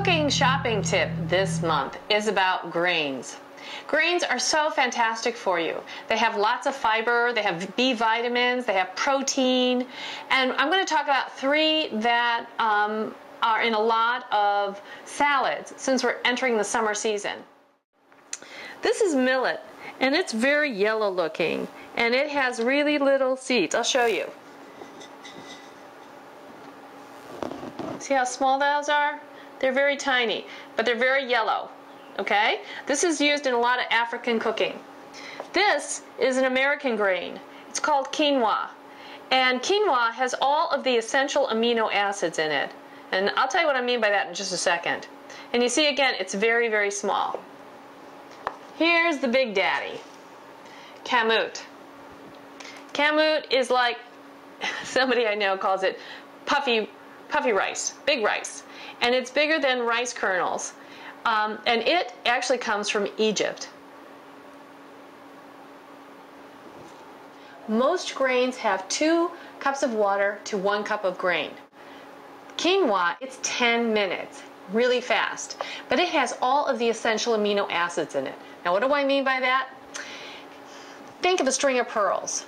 cooking shopping tip this month is about grains. Grains are so fantastic for you. They have lots of fiber, they have B vitamins, they have protein, and I'm going to talk about 3 that are in a lot of salads since we're entering the summer season. This is millet, and it's very yellow looking, and it has really little seeds. I'll show you. See how small those are? They're very tiny, but they're very yellow. Okay? This is used in a lot of African cooking. This is an American grain. It's called quinoa. And quinoa has all of the essential amino acids in it. And I'll tell you what I mean by that in just a second. And you see again, it's very, very small. Here's the big daddy, Kamut. Kamut is like, somebody I know calls it puffy rice, big rice. And it's bigger than rice kernels. And it actually comes from Egypt. Most grains have 2 cups of water to 1 cup of grain. Quinoa, it's 10 minutes, really fast. But it has all of the essential amino acids in it. Now what do I mean by that? Think of a string of pearls.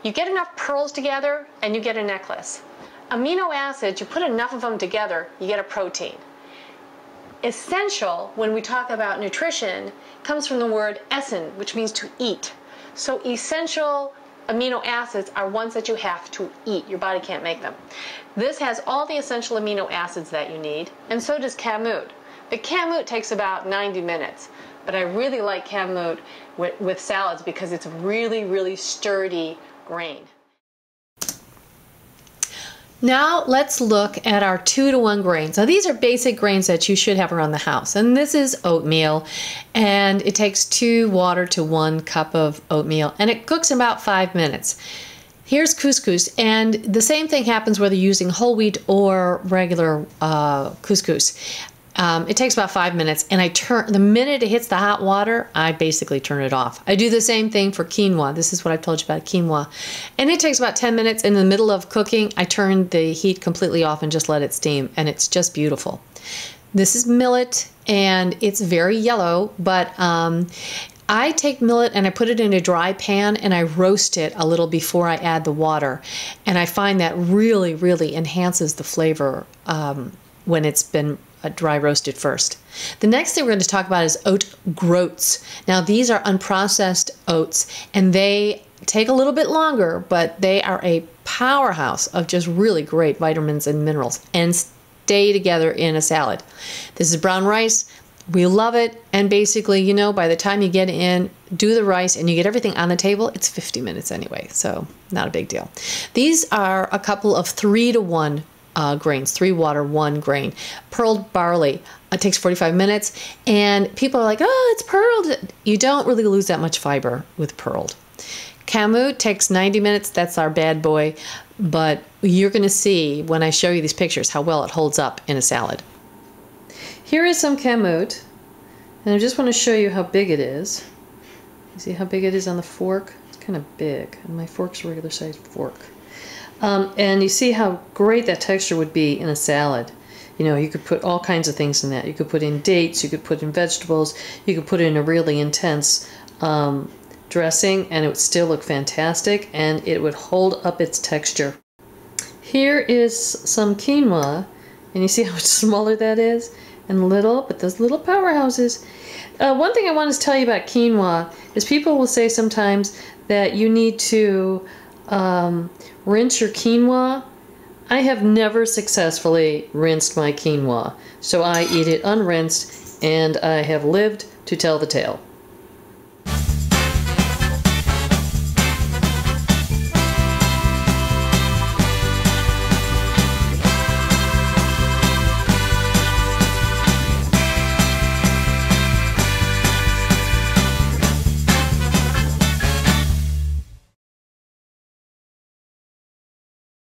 You get enough pearls together and you get a necklace. Amino acids, you put enough of them together, you get a protein. Essential, when we talk about nutrition, comes from the word essen, which means to eat. So essential amino acids are ones that you have to eat. Your body can't make them. This has all the essential amino acids that you need, and so does Kamut. But Kamut takes about 90 minutes. But I really like Kamut with salads because it's a really, really sturdy grain. Now let's look at our 2-to-1 grains. Now these are basic grains that you should have around the house. And this is oatmeal, and it takes 2 water to 1 cup of oatmeal, and it cooks in about 5 minutes. Here's Cous Cous, and the same thing happens whether you're using whole wheat or regular Cous Cous. It takes about 5 minutes, and the minute it hits the hot water, I basically turn it off. I do the same thing for quinoa. This is what I've told you about quinoa. And it takes about 10 minutes. In the middle of cooking, I turn the heat completely off and just let it steam, and it's just beautiful. This is millet, and it's very yellow, but I take millet and I put it in a dry pan and I roast it a little before I add the water. And I find that really, really enhances the flavor when it's been dry roasted first. The next thing we're going to talk about is oat groats. Now these are unprocessed oats, and they take a little bit longer, but they are a powerhouse of just really great vitamins and minerals and stay together in a salad. This is brown rice. We love it, and basically, you know, by the time you get in, do the rice, and you get everything on the table, it's 50 minutes anyway, so not a big deal. These are a couple of 3-to-1 grains, 3 water, 1 grain. Pearled barley, it takes 45 minutes, and people are like, oh, it's pearled. You don't really lose that much fiber with pearled. Kamut takes 90 minutes, that's our bad boy, but you're going to see when I show you these pictures how well it holds up in a salad. Here is some Kamut, and I just want to show you how big it is. You see how big it is on the fork? It's kind of big, and my fork's a regular sized fork. And you see how great that texture would be in a salad. You know, you could put all kinds of things in that. You could put in dates, you could put in vegetables, you could put in a really intense dressing, and it would still look fantastic, and it would hold up its texture. Here is some quinoa, and you see how much smaller that is? And little, but those little powerhouses. One thing I want to tell you about quinoa is people will say sometimes that you need to rinse your quinoa. I have never successfully rinsed my quinoa, so I eat it unrinsed, and I have lived to tell the tale.